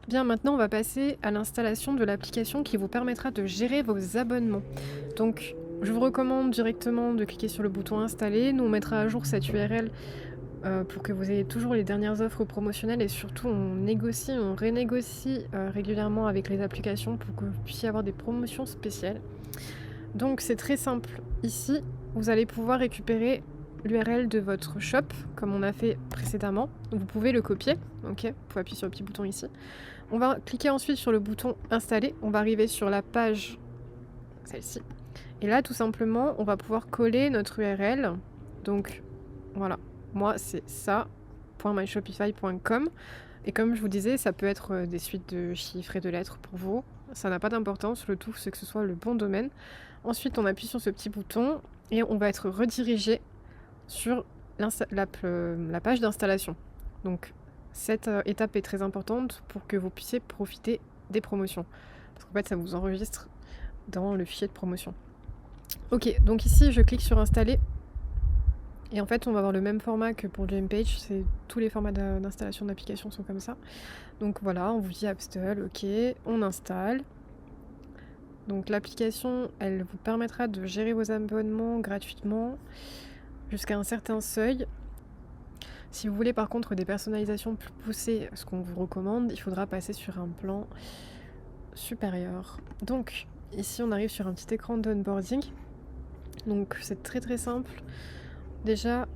Bien, maintenant, on va passer à l'installation de l'application qui vous permettra de gérer vos abonnements. Donc, je vous recommande directement de cliquer sur le bouton installer. Nous, on mettra à jour cette URL pour que vous ayez toujours les dernières offres promotionnelles et surtout, on négocie, on renégocie régulièrement avec les applications pour que vous puissiez avoir des promotions spéciales. Donc, c'est très simple. Ici, vous allez pouvoir récupérer l'URL de votre shop, comme on a fait précédemment. Vous pouvez le copier, ok? Vous pouvez appuyer sur le petit bouton ici. On va cliquer ensuite sur le bouton installer. On va arriver sur la page, celle-ci. Et là, tout simplement, on va pouvoir coller notre URL. Donc, voilà. Moi, c'est ça.myshopify.com. Et comme je vous disais, ça peut être des suites de chiffres et de lettres pour vous. Ça n'a pas d'importance. Le tout, c'est que ce soit le bon domaine. Ensuite, on appuie sur ce petit bouton et on va être redirigé sur la page d'installation. Donc, cette étape est très importante pour que vous puissiez profiter des promotions. Parce qu'en fait, ça vous enregistre dans le fichier de promotion. Ok, donc ici, je clique sur installer. Et en fait, on va avoir le même format que pour Gempage. Tous les formats d'installation d'applications sont comme ça. Donc voilà, on vous dit install, ok, on installe. Donc l'application, elle vous permettra de gérer vos abonnements gratuitement jusqu'à un certain seuil. Si vous voulez par contre des personnalisations plus poussées, ce qu'on vous recommande, il faudra passer sur un plan supérieur. Donc ici on arrive sur un petit écran d'onboarding. Donc c'est très très simple. Déjà,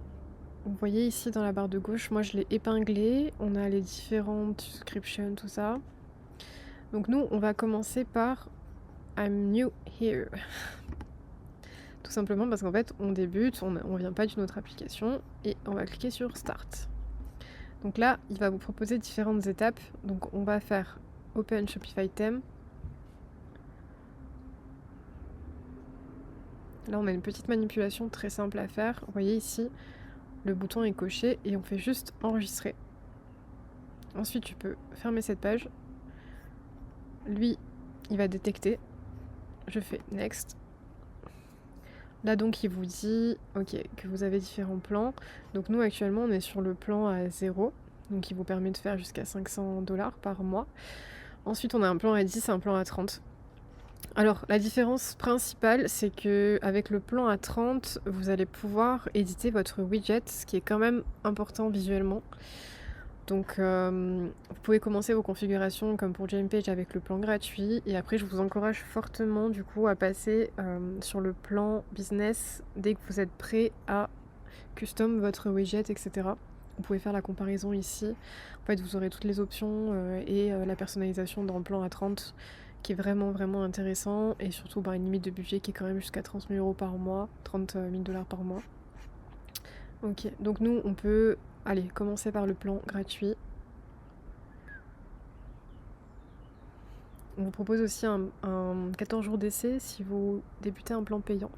vous voyez ici dans la barre de gauche, moi je l'ai épinglé. On a les différentes subscriptions, tout ça. Donc nous, on va commencer par I'm new here. Tout simplement parce qu'en fait, on débute, on vient pas d'une autre application et on va cliquer sur Start. Donc là, il va vous proposer différentes étapes. Donc on va faire Open Shopify Theme. Là, on a une petite manipulation très simple à faire. Vous voyez ici, le bouton est coché et on fait juste enregistrer. Ensuite, tu peux fermer cette page. Lui, il va détecter. Je fais Next. Là donc il vous dit ok que vous avez différents plans. Donc nous actuellement on est sur le plan à 0, donc il vous permet de faire jusqu'à 500$ par mois. Ensuite on a un plan à 10, un plan à 30. Alors la différence principale c'est que avec le plan à 30 vous allez pouvoir éditer votre widget, ce qui est quand même important visuellement. Donc vous pouvez commencer vos configurations comme pour Gempage avec le plan gratuit et après je vous encourage fortement du coup à passer sur le plan business dès que vous êtes prêt à custom votre widget, etc. Vous pouvez faire la comparaison ici. En fait vous aurez toutes les options et la personnalisation dans le plan à 30 qui est vraiment vraiment intéressant et surtout une limite de budget qui est quand même jusqu'à 30 000 € par mois, 30 000 $ par mois. Ok, donc nous on peut allez, commencer par le plan gratuit. On vous propose aussi un 14 jours d'essai si vous débutez un plan payant.